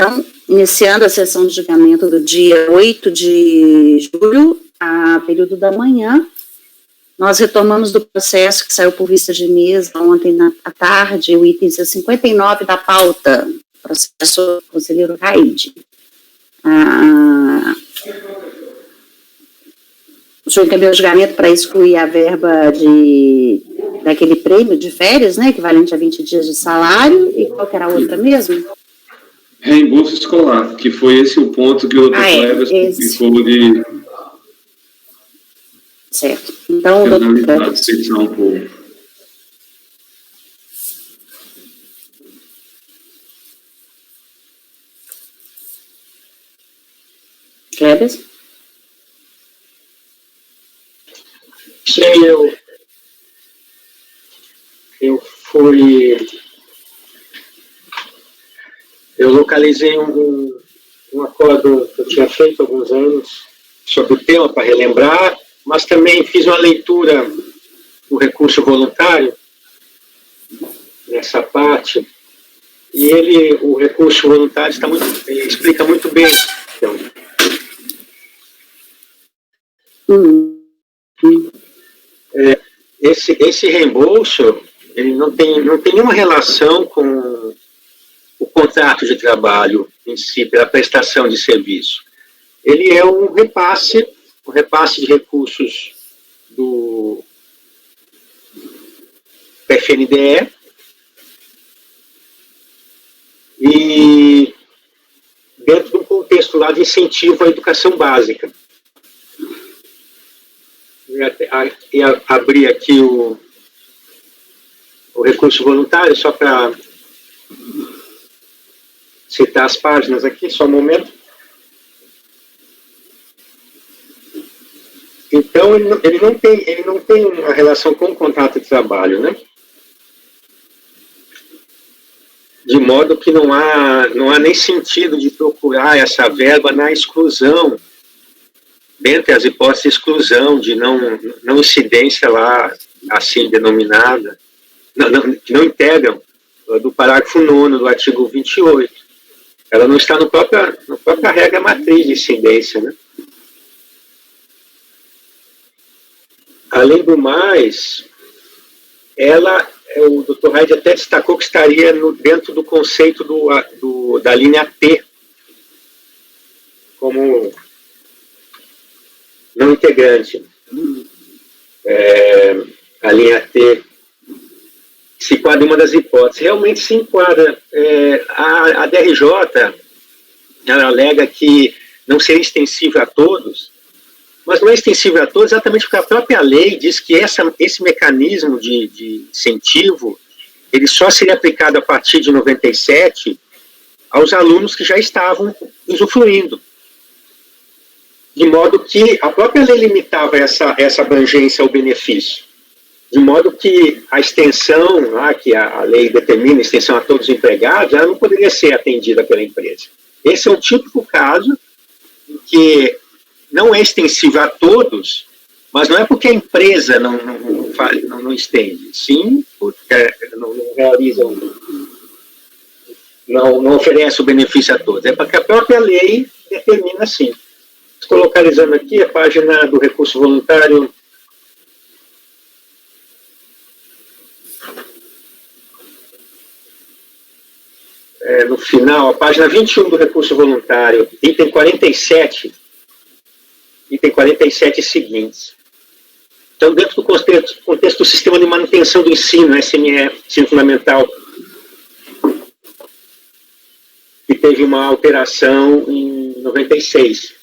Então, iniciando a sessão de julgamento do dia 8 de julho, a período da manhã, nós retomamos do processo que saiu por vista de mesa ontem à tarde, o item 59 da pauta, processo do conselheiro Raide. O senhor encaminhou o julgamento para excluir a verba daquele prêmio de férias, né, equivalente a 20 dias de salário, e qual que era a outra mesmo? Reembolso escolar, que foi esse o ponto que o doutor Cleber ficou de... Certo. Então, doutor... Kleber? Sim, eu localizei um acordo que eu tinha feito há alguns anos sobre o tema, para relembrar, mas também fiz uma leitura do recurso voluntário, nessa parte, e o recurso voluntário explica muito bem. Então, esse reembolso, ele não tem nenhuma relação com o contrato de trabalho em si, pela prestação de serviço. Ele é um repasse de recursos do FNDE e dentro de um contexto lá de incentivo à educação básica. Eu abrir aqui o recurso voluntário, só para citar as páginas aqui, só um momento. Então, ele não tem uma relação com o contrato de trabalho, né? De modo que não há nem sentido de procurar essa verba na exclusão, dentre as hipóteses de exclusão, de não incidência lá, assim denominada, que não integram do parágrafo 9º do artigo 28. Ela não está na própria regra matriz de incidência, né? Além do mais, o Dr. Raide até destacou que estaria dentro do conceito da linha T, como não integrante. A linha T se enquadra em uma das hipóteses. Realmente se enquadra. A DRJ, ela alega que não seria extensível a todos, mas não é extensível a todos exatamente porque a própria lei diz que esse mecanismo de incentivo, ele só seria aplicado a partir de 97 aos alunos que já estavam usufruindo. De modo que a própria lei limitava essa abrangência ao benefício. De modo que a extensão, que a lei determina, a extensão a todos os empregados, ela não poderia ser atendida pela empresa. Esse é um típico caso em que não é extensível a todos, mas não é porque a empresa não estende, sim, porque não realiza, não oferece o benefício a todos. É porque a própria lei determina assim. Estou localizando aqui a página do recurso voluntário. No final, a página 21 do recurso voluntário, item 47 seguintes. Então, dentro do contexto do sistema de manutenção do ensino, SME, ensino fundamental, que teve uma alteração em 96.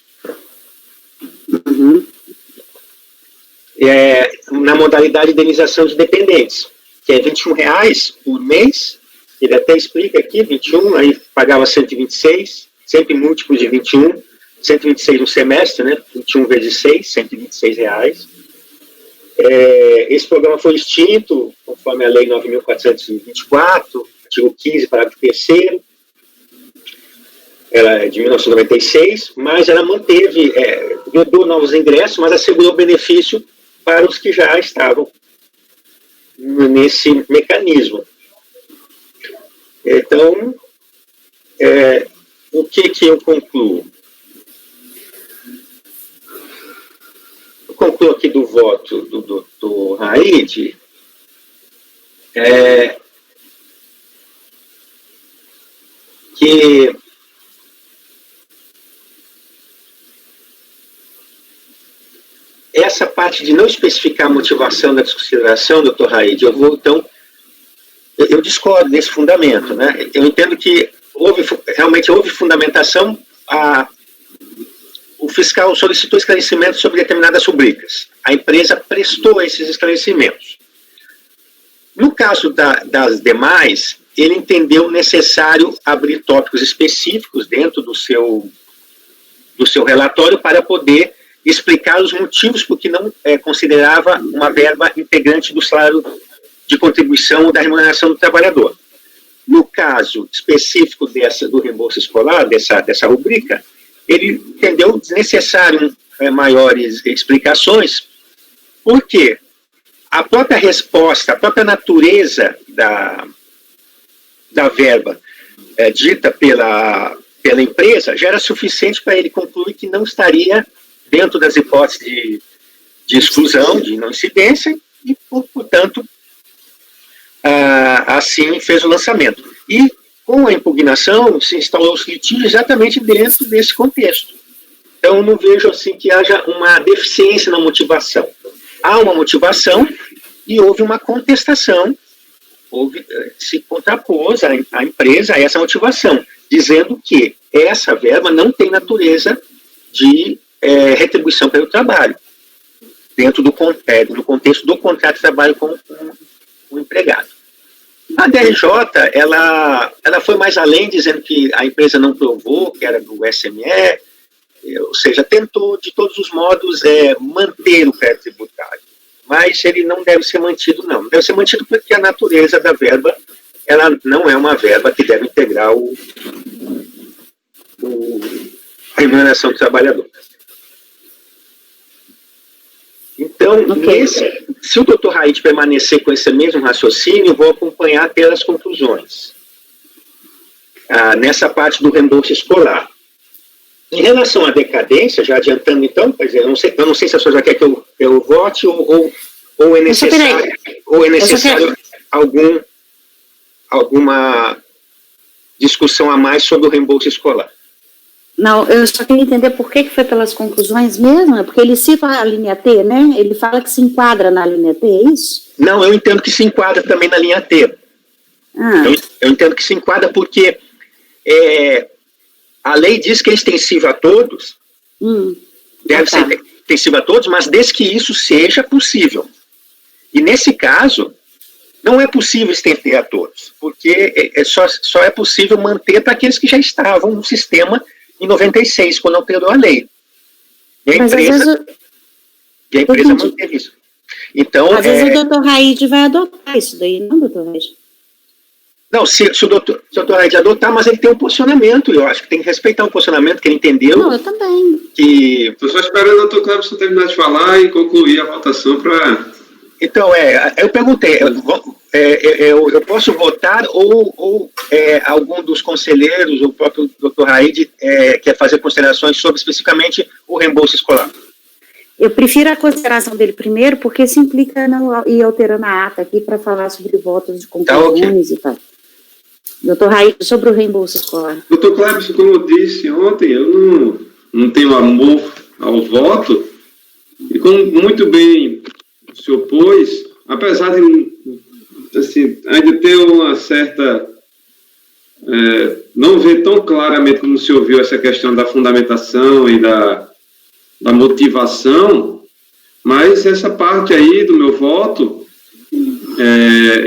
Na modalidade de indenização de dependentes, que é R$21 por mês. Ele até explica aqui, 21, aí pagava 126, sempre múltiplos de 21, 126 no semestre, né? 21 vezes 6, R$126. Esse programa foi extinto, conforme a Lei 9.424, artigo 15, parágrafo 3º, ela é de 1996, mas ela manteve, vedou novos ingressos, mas assegurou benefício para os que já estavam nesse mecanismo. Então, o que eu concluo? Eu concluo aqui do voto do Dr. Raide, que essa parte de não especificar a motivação da desconsideração, doutor Raide, eu discordo desse fundamento, né? Eu entendo que realmente houve fundamentação, o fiscal solicitou esclarecimentos sobre determinadas rubricas. A empresa prestou esses esclarecimentos. No caso das demais, ele entendeu necessário abrir tópicos específicos dentro do seu relatório para poder explicar os motivos por que não considerava uma verba integrante do salário de contribuição ou da remuneração do trabalhador. No caso específico do reembolso escolar, dessa rubrica, ele entendeu desnecessário maiores explicações, porque a própria resposta, a própria natureza da verba dita pela empresa já era suficiente para ele concluir que não estaria dentro das hipóteses de exclusão, de não incidência, e, portanto, assim fez o lançamento. E, com a impugnação, se instalou os litígios exatamente dentro desse contexto. Então, eu não vejo assim que haja uma deficiência na motivação. Há uma motivação e houve uma contestação, se contrapôs a empresa a essa motivação, dizendo que essa verba não tem natureza de retribuição pelo trabalho, dentro do contexto do contrato de trabalho com o empregado. A DRJ, ela foi mais além, dizendo que a empresa não provou que era do SME, ou seja, tentou de todos os modos manter o crédito tributário, mas ele não deve ser mantido, não. Deve ser mantido porque a natureza da verba, ela não é uma verba que deve integrar a remuneração do trabalhador. Então, se o doutor Raide permanecer com esse mesmo raciocínio, eu vou acompanhar até as conclusões. Nessa parte do reembolso escolar. Em relação à decadência, já adiantando então, quer dizer, eu não sei se a senhora já quer que eu vote ou é necessário alguma discussão a mais sobre o reembolso escolar. Não, eu só queria entender por que foi pelas conclusões mesmo, porque ele cita a linha T, né? Ele fala que se enquadra na linha T, é isso? Não, eu entendo que se enquadra também na linha T. Eu entendo que se enquadra porque a lei diz que é extensiva a todos, deve ser extensiva a todos, mas desde que isso seja possível. E nesse caso, não é possível estender a todos, porque só é possível manter para aqueles que já estavam no sistema em 96, quando alterou a lei. E a empresa manteve isso. Então, às vezes o doutor Raide vai adotar isso daí, não, doutor Raide? Não, se o doutor Raide adotar, mas ele tem um posicionamento, eu acho que tem que respeitar o posicionamento que ele entendeu. Não, eu também. Estou só esperando o doutor Cleberson terminar de falar e concluir a votação para... Então, eu perguntei, eu posso votar ou algum dos conselheiros, o próprio Dr. Raide, quer fazer considerações sobre especificamente o reembolso escolar? Eu prefiro a consideração dele primeiro, porque isso implica não ir alterando a ata aqui para falar sobre votos de conclusões e tal. Dr. Raide, sobre o reembolso escolar. Doutor Cleberson, como eu disse ontem, eu não tenho amor ao voto, e como muito bem se opôs, apesar de assim, ainda ter uma certa... não ver tão claramente como se ouviu essa questão da fundamentação e da motivação, mas essa parte aí do meu voto,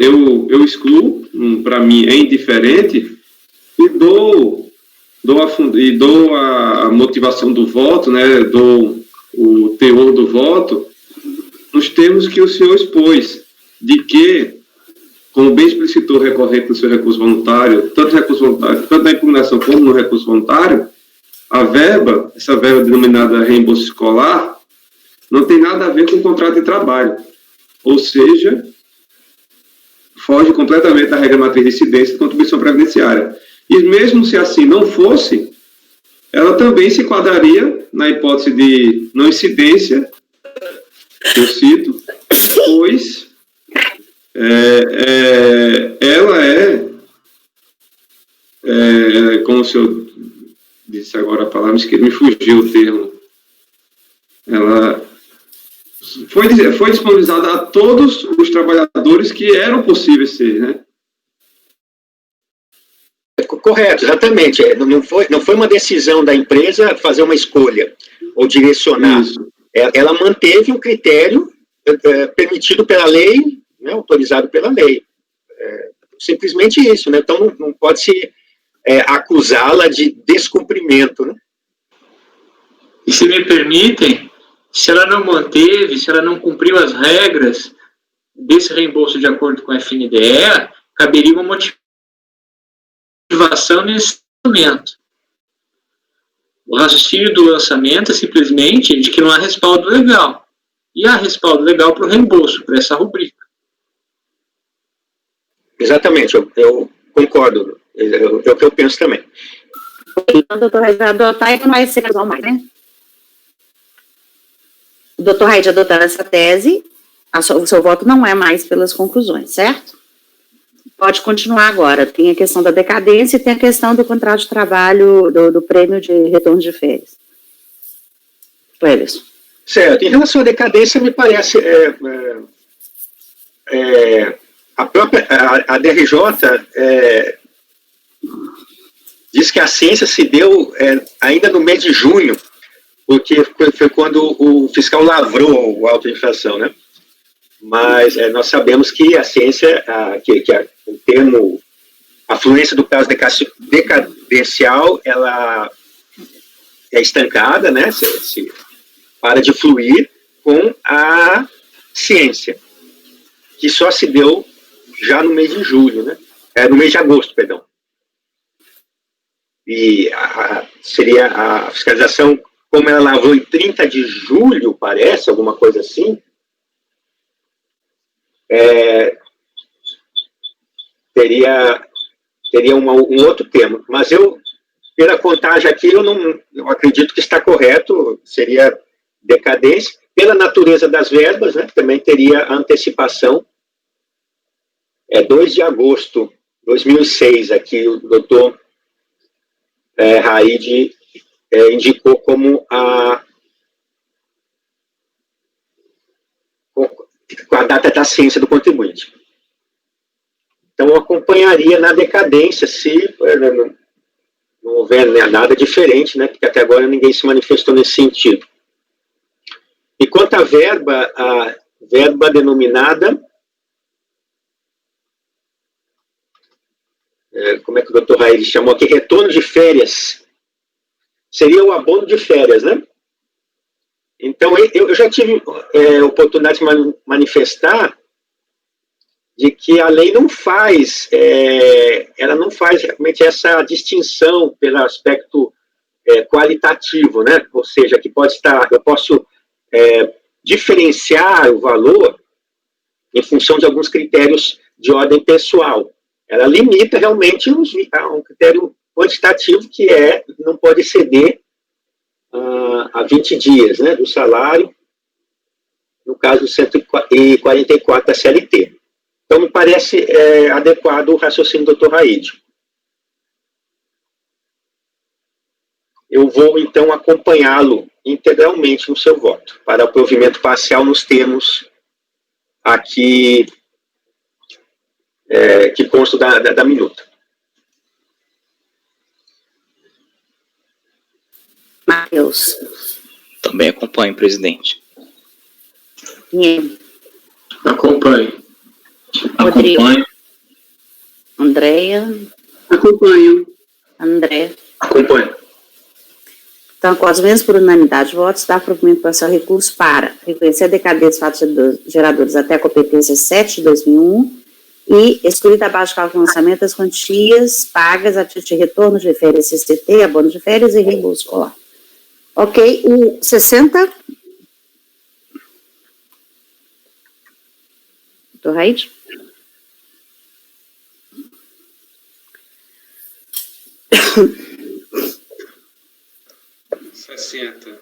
eu excluo, para mim é indiferente, e dou a motivação do voto, né, dou o teor do voto, nos termos que o senhor expôs, de que, como bem explicitou o recorrente no seu recurso voluntário, tanto na impugnação como no recurso voluntário, essa verba denominada reembolso escolar, não tem nada a ver com o contrato de trabalho. Ou seja, foge completamente da regra matriz de incidência de contribuição previdenciária. E mesmo se assim não fosse, ela também se enquadraria na hipótese de não incidência, que eu cito, pois ela como o senhor disse agora a palavra, me fugiu o termo, ela foi disponibilizada a todos os trabalhadores que eram possíveis ser, né? Correto, exatamente. Não foi uma decisão da empresa fazer uma escolha ou direcionar. Isso. Ela manteve um critério permitido pela lei, né, autorizado pela lei. Simplesmente isso, né? Então não pode se acusá-la de descumprimento, né? E se me permitem, se ela não manteve, se ela não cumpriu as regras desse reembolso de acordo com a FNDE, caberia uma motivação nesse momento. O raciocínio do lançamento é simplesmente de que não há respaldo legal. E há respaldo legal para o reembolso, para essa rubrica. Exatamente, eu concordo. É o que eu penso também. Então, o doutor Raid vai adotar e não vai ser casual mais, né? O doutor Raid adotando essa tese, o seu voto não é mais pelas conclusões, certo? Pode continuar agora. Tem a questão da decadência e tem a questão do contrato de trabalho, do prêmio de retorno de férias. Wellington. Certo. Em relação à decadência, me parece a própria a DRJ diz que a ciência se deu ainda no mês de junho, porque foi quando o fiscal lavrou o alta inflação, né? Mas nós sabemos que a ciência, o termo, a fluência do prazo decadencial, ela é estancada, né? Se para de fluir com a ciência, que só se deu já no mês de julho, né? No mês de agosto, perdão. E seria a fiscalização, como ela lavrou em 30 de julho, parece, alguma coisa assim, teria um outro termo. Mas pela contagem aqui, eu acredito que está correto, seria decadência. Pela natureza das verbas, né, também teria a antecipação. 2 de agosto de 2006, aqui o doutor Raid indicou como a data da ciência do contribuinte. Então, eu acompanharia na decadência se não houver nada diferente, né, porque até agora ninguém se manifestou nesse sentido. E quanto à verba, a verba denominada, como é que o doutor Raí chamou aqui? Retorno de férias. Seria o abono de férias, né? Então, eu já tive oportunidade de manifestar de que a lei não faz, ela não faz realmente essa distinção pelo aspecto qualitativo, né? Ou seja, que eu posso diferenciar o valor em função de alguns critérios de ordem pessoal. Ela limita realmente a um critério quantitativo que não pode exceder a 20 dias, né, do salário, no caso 144 da CLT. Então, me parece adequado o raciocínio do Dr. Raid. Eu vou, então, acompanhá-lo integralmente no seu voto, para o provimento parcial nos termos aqui que constam da minuta. Matheus. Também acompanho, presidente. Acompanho. Rodrigo. Acompanho. Andréia. Acompanho. André. Acompanho. Então, com as mesmas por unanimidade de votos, dá provimento parcial recurso para reconhecer a decadência dos fatos geradores até a competência 7 de 2001 e excluir da base de cálculo de lançamento as quantias pagas a título de retorno de férias CCT, abono de férias e reembolso escolar. Ok, o 60. Doutor Raid? 60.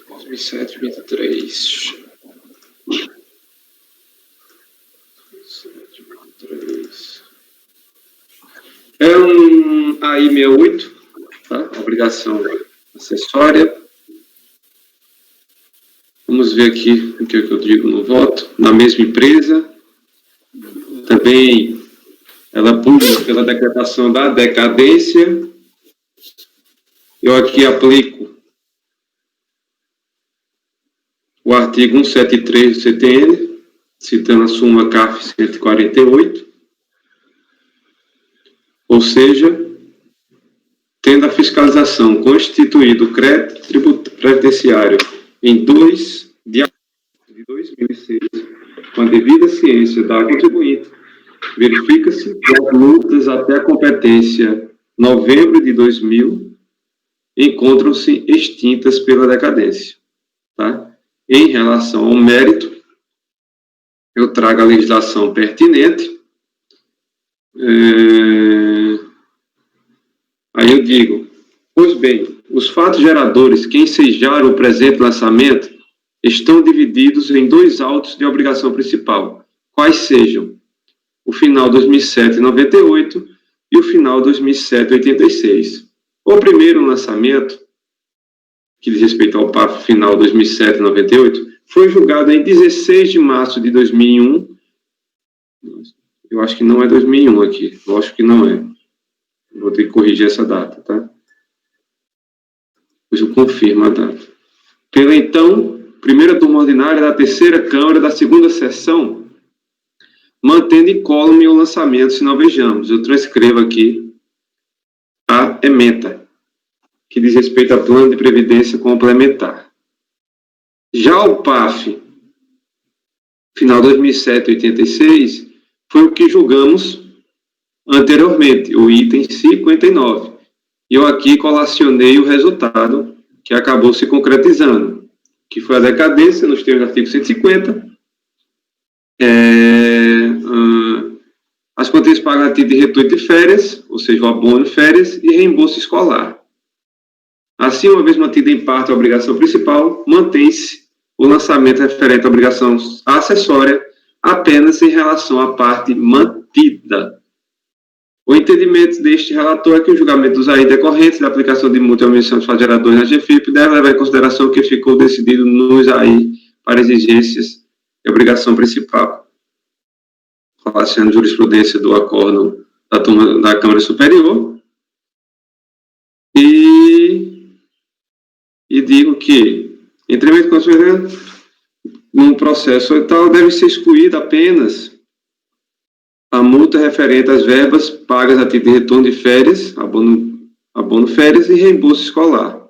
2007, 23. 23. É um AI68, tá? Obrigação acessória. Vamos ver aqui o que eu digo no voto. Na mesma empresa, também ela pula pela decretação da decadência. Eu aqui aplico o artigo 173 do CTN, citando a súmula CARF 148, ou seja, tendo a fiscalização constituído o crédito previdenciário em 2 de agosto de 2006, com a devida ciência da contribuinte, verifica-se que as multas até a competência novembro de 2000 encontram-se extintas pela decadência. Tá? Em relação ao mérito, eu trago a legislação pertinente. Aí eu digo, pois bem, os fatos geradores que ensejaram o presente lançamento estão divididos em 2 autos de obrigação principal, quais sejam o final 2007-98 e o final 2007-86. O primeiro lançamento, que diz respeito ao PAF final 2007-98, foi julgado em 16 de março de 2001. Eu acho que não é 2001 aqui, eu acho que não é. Vou ter que corrigir essa data, tá? Depois eu confirmo a data. Pela, então, primeira turma ordinária da terceira Câmara da segunda sessão, mantendo incólume o lançamento, se não vejamos. Eu transcrevo aqui a ementa, que diz respeito a plano de previdência complementar. Já o PAF, final 2007-86, foi o que julgamos anteriormente, o item 59. E eu aqui colacionei o resultado que acabou se concretizando, que foi a decadência nos termos do artigo 150, as quantias pagas a título de retorno de férias, ou seja, o abono de férias e reembolso escolar. Assim, uma vez mantida em parte a obrigação principal, mantém-se o lançamento referente à obrigação acessória apenas em relação à parte mantida. O entendimento deste relator é que o julgamento dos AI decorrentes da aplicação de multa e omissão de fatos geradores na GFIP deve levar em consideração o que ficou decidido nos AI para exigências de obrigação principal. Relacionando a jurisprudência do acórdão da Câmara Superior. E digo que, entremente com num processo e tal, deve ser excluída apenas a multa referente às verbas pagas a título de retorno de férias, abono férias e reembolso escolar.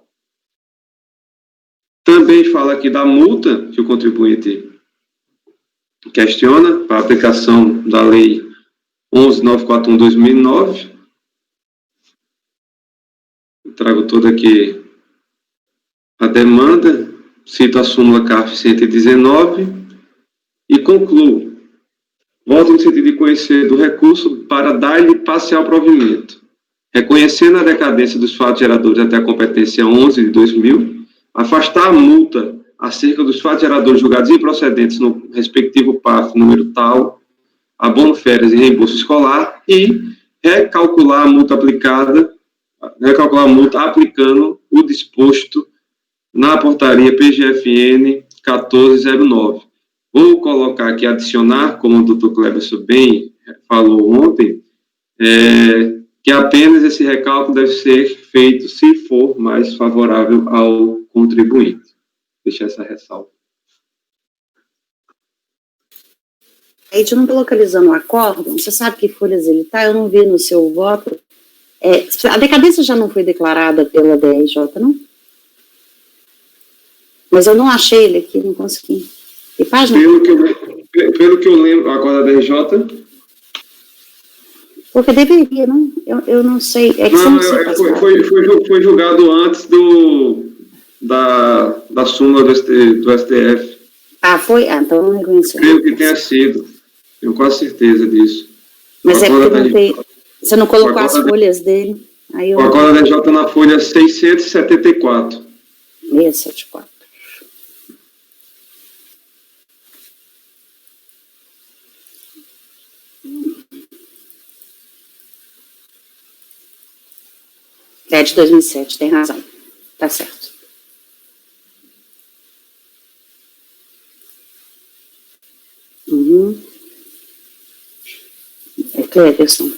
Também fala aqui da multa que o contribuinte questiona para a aplicação da Lei 11.941/2009. Trago toda aqui a demanda, cito a súmula CARF 119 e concluo. Voto no sentido de conhecer do recurso para dar-lhe parcial provimento, reconhecendo a decadência dos fatos geradores até a competência 11 de 2000, afastar a multa acerca dos fatos geradores julgados improcedentes no respectivo PAF número tal, abono férias e reembolso escolar, e recalcular a multa aplicando o disposto na portaria PGFN 1409. Vou colocar aqui, adicionar, como o doutor Cleberson bem falou ontem, que apenas esse recálculo deve ser feito se for mais favorável ao contribuinte. Deixar essa ressalva. Aí, de não localizando o acórdão, você sabe que folhas ele está? Eu não vi no seu voto. A decadência já não foi declarada pela DRJ, não? Mas eu não achei ele aqui, não consegui. Que página? Pelo que eu lembro, agora da DRJ... Porque deveria, não? Eu não sei. É que não, foi julgado antes da súmula do STF. Ah, foi? Ah, então eu não reconheci. Creio que tenha sido. Tenho quase certeza disso. Mas é porque não Acordo tem... Você não colocou as Acordo- folhas dele. Aí eu... O acordo DJ na folha 674. 674. É de 2007, tem razão. Tá certo. Uhum. É Cleverson.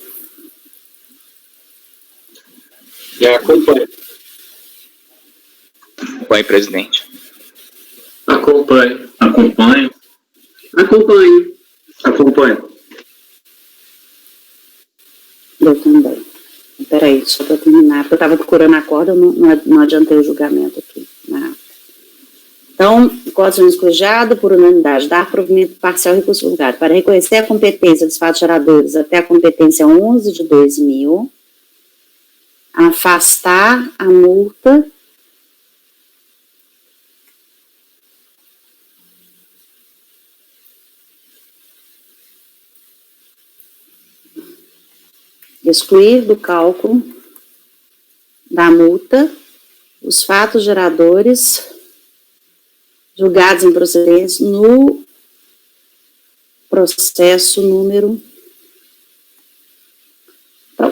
Já acompanho. Acompanhe, presidente. Acompanho. Acompanho. Acompanho. Eu também. Peraí, só para terminar, porque eu estava procurando a corda, não adiantei o julgamento aqui. Então, código escojado por unanimidade, dar provimento parcial ao recurso julgado, para reconhecer a competência dos fatos geradores até a competência 11 de 2000, afastar a multa excluir do cálculo da multa os fatos geradores julgados em procedência no processo número...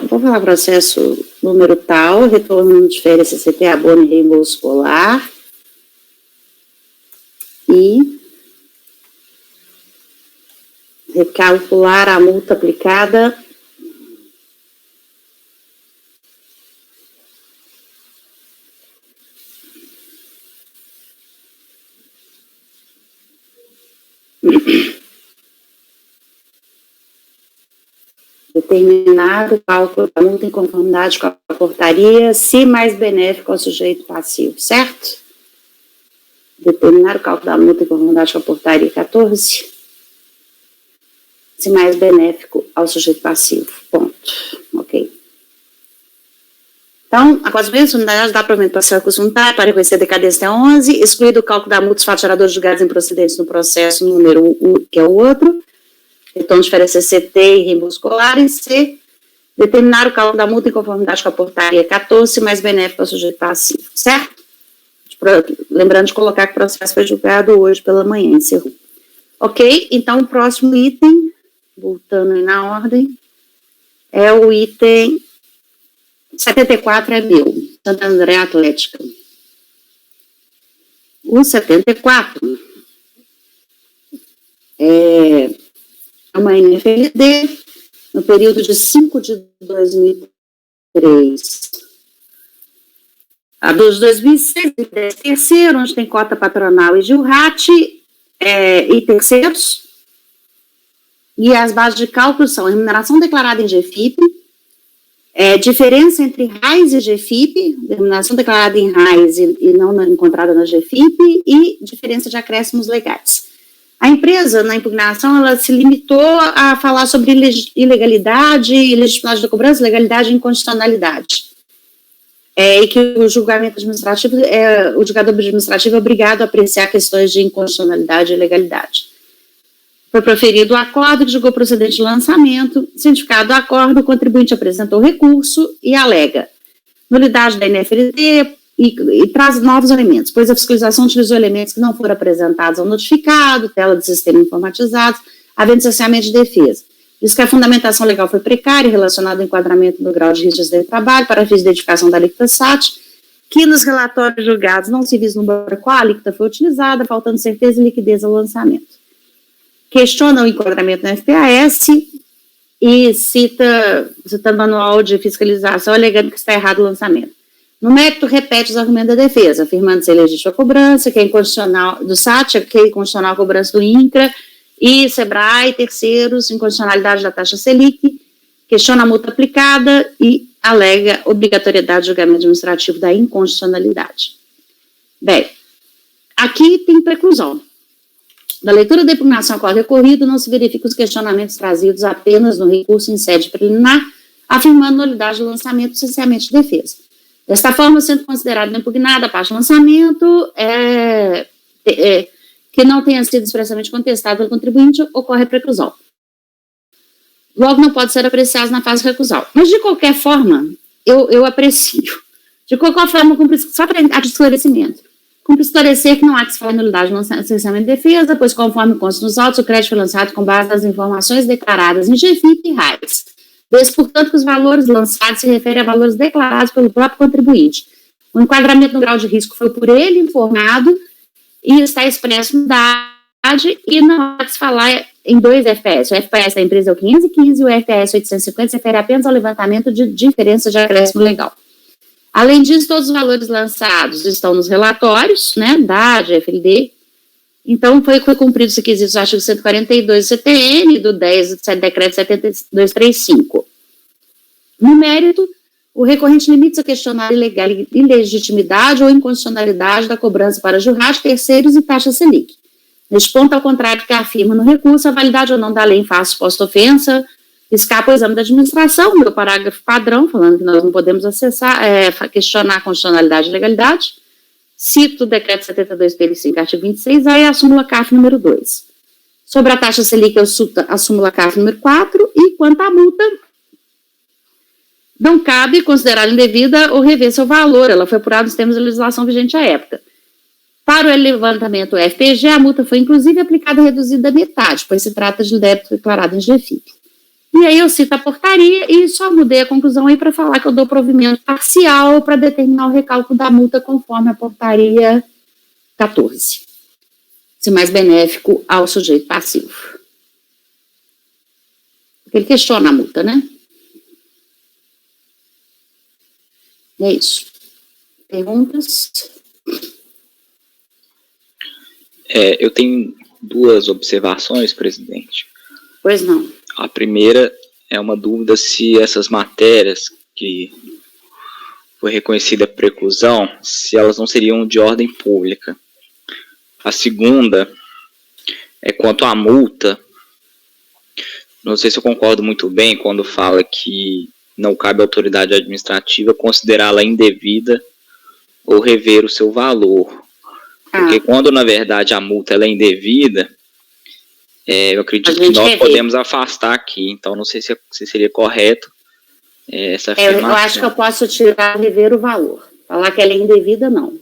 Vou falar processo número tal, retorno de férias, CCT, abono e reembolso escolar, e recalcular a multa aplicada determinar o cálculo da multa em conformidade com a portaria, se mais benéfico ao sujeito passivo, certo? Determinar o cálculo da multa em conformidade com a portaria 14, se mais benéfico ao sujeito passivo, ponto, ok. Então, após mesmo, unidade dá provimento parcial consultar para reconhecer a decadência 11, excluir do cálculo da multa os fatos geradores julgados improcedentes no processo número 1, que é o outro, retorno de diferença CT e reembolso escolar, e C, determinar o cálculo da multa em conformidade com a portaria 14, mais benéfico ao sujeito passivo, certo? Lembrando de colocar que o processo foi julgado hoje pela manhã, encerrou. Ok, então o próximo item, voltando aí na ordem, é o item 74, é meu, Santo André Atlética. O 74 é uma NFLD no período de 5 de 2003 a dos 2006, terceiro, onde tem cota patronal e GILRAT, e terceiros, e as bases de cálculo são remuneração declarada em GFIP, diferença entre RAIS e GFIP, remuneração declarada em RAIS e não encontrada na GFIP, e diferença de acréscimos legais. A empresa, na impugnação, ela se limitou a falar sobre ilegalidade, ilegitimidade da cobrança, legalidade e inconstitucionalidade. E que o julgamento administrativo, o julgador administrativo é obrigado a apreciar questões de inconstitucionalidade e ilegalidade. Foi proferido o acordo que julgou procedente de lançamento, cientificado o acordo, o contribuinte apresentou recurso e alega nulidade da NFLD e traz novos elementos, pois a fiscalização utilizou elementos que não foram apresentados ao notificado, tela de sistema informatizado, havendo saciamento de defesa. Diz que a fundamentação legal foi precária, relacionada ao enquadramento do grau de risco de acidente de trabalho para fins de identificação da alíquota SAT, que nos relatórios julgados não se vislumbra qual a alíquota foi utilizada, faltando certeza e liquidez ao lançamento. Questiona o enquadramento no FPAS e citando o manual de fiscalização, alegando que está errado o lançamento. No mérito, repete os argumentos da defesa, afirmando ser legítima a cobrança, que é inconstitucional do SAT, que é inconstitucional a cobrança do INCRA, e SEBRAE, terceiros, inconstitucionalidade da taxa Selic, questiona a multa aplicada e alega obrigatoriedade de julgamento administrativo da inconstitucionalidade. Bem, aqui tem preclusão. Da leitura da impugnação ao acordo recorrido, não se verificam os questionamentos trazidos apenas no recurso em sede preliminar, afirmando nulidade do lançamento do cesseamento de defesa. Desta forma, sendo considerada impugnada a parte do lançamento, que não tenha sido expressamente contestado pelo contribuinte, ocorre a preclusão. logo não pode ser apreciado na fase recusal. Mas, de qualquer forma, eu aprecio. De qualquer forma, só para esclarecimento, cumpre esclarecer que não há que se falar nulidade no licenciamento de defesa, pois, conforme consta nos autos, o crédito foi lançado com base nas informações declaradas em GFIP e RAIS. Desde, portanto, que os valores lançados se referem a valores declarados pelo próprio contribuinte. O enquadramento no grau de risco foi por ele informado e está expresso no DAD, e não há que se falar em dois FPS. O FPS da empresa é o 515 e o FPS 850 se refere apenas ao levantamento de diferença de acréscimo legal. Além disso, todos os valores lançados estão nos relatórios, né, DAD, FLD. Então, foi cumprido os requisitos do artigo 142 do CTN, do 10 do decreto 7235. No mérito, o recorrente limita-se a questionar a ilegitimidade ou inconstitucionalidade da cobrança para juros, terceiros e taxa Selic. Neste ponto, ao contrário do que afirma no recurso, a validade ou não da lei em face suposta ofensa escapa ao exame da administração, meu parágrafo padrão, falando que nós não podemos questionar a constitucionalidade e legalidade. Cito o decreto 7235, artigo 26A, e a súmula CAF número 2. Sobre a taxa Selic, eu cito a súmula CAF número 4, e quanto à multa, não cabe considerar indevida ou rever seu valor, ela foi apurada nos termos da legislação vigente à época. Para o levantamento FPG, a multa foi inclusive aplicada reduzida à metade, pois se trata de débito declarado em GFIP. E aí eu cito a portaria e só mudei a conclusão aí para falar que eu dou provimento parcial para determinar o recálculo da multa conforme a portaria 14. Se mais benéfico ao sujeito passivo. Porque ele questiona a multa, né? É isso. Perguntas? Eu tenho duas observações, presidente. Pois não. A primeira é uma dúvida se essas matérias que foi reconhecida a preclusão, se elas não seriam de ordem pública. A segunda é quanto à multa. Não sei se eu concordo muito bem quando fala que não cabe à autoridade administrativa considerá-la indevida ou rever o seu valor. Porque quando, na verdade, a multa ela é indevida, eu acredito que nós podemos afastar aqui. Então, não sei se seria correto essa afirmação. Eu acho que eu posso tirar, rever o valor. Falar que ela é indevida, não.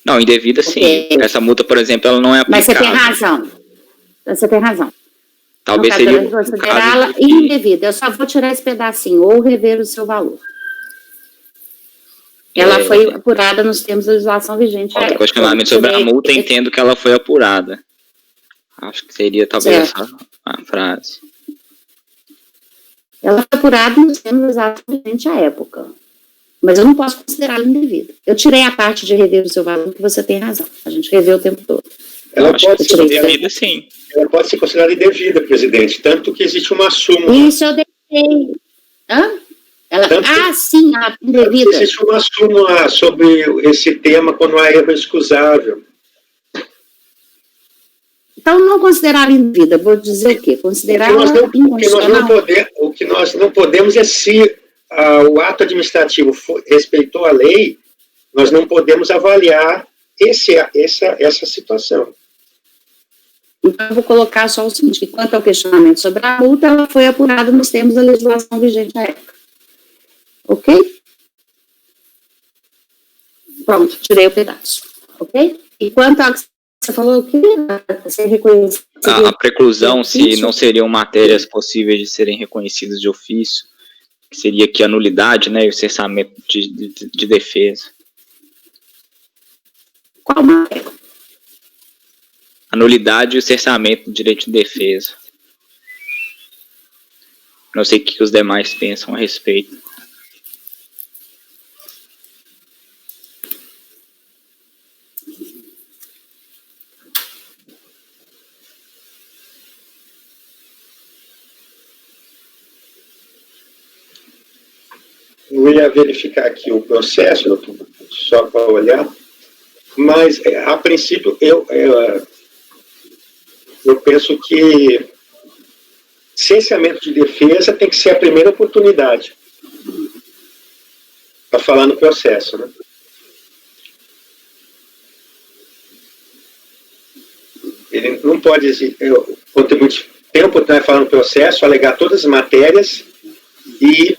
Não, indevida sim. Essa multa, por exemplo, ela não é aplicável. Mas você tem razão. Você tem razão. Talvez seria considerá-la indevida. Eu só vou tirar esse pedacinho, ou rever o seu valor. Ela foi apurada nos termos da legislação vigente. O questionamento sobre a multa, entendo que ela foi apurada. Acho que seria talvez essa a frase. Ela foi apurada nos termos da legislação vigente à época. Mas eu não posso considerá-la indevida. Eu tirei a parte de rever o seu valor, porque você tem razão. A gente revê o tempo todo. Ela pode ser indevida, sim. Ela pode ser considerada indevida, presidente. Tanto que existe uma súmula. Isso eu deixei. Hã? Sim, a indevida. Existe uma súmula sobre esse tema quando há erro excusável. Então, não considerar indevida, vou dizer o quê? Considerar o que nós não podemos é, se o ato administrativo respeitou a lei, nós não podemos avaliar essa situação. Então, eu vou colocar só o seguinte, que quanto ao questionamento sobre a multa, ela foi apurada nos termos da legislação vigente à época. Ok? Pronto, tirei o pedaço. Ok? E quanto ao que você falou, o que você reconhece? A preclusão, se não seriam matérias possíveis de serem reconhecidas de ofício, que seria aqui a nulidade, né, e o cessamento de defesa. Qual matéria? A nulidade e o cessamento do direito de defesa. Não sei o que os demais pensam a respeito. Eu ia verificar aqui o processo, só para olhar, mas, a princípio, eu penso que cessamento de defesa tem que ser a primeira oportunidade para falar no processo, né? Ele não pode exigir, o tem a oportunidade de falar no processo, alegar todas as matérias e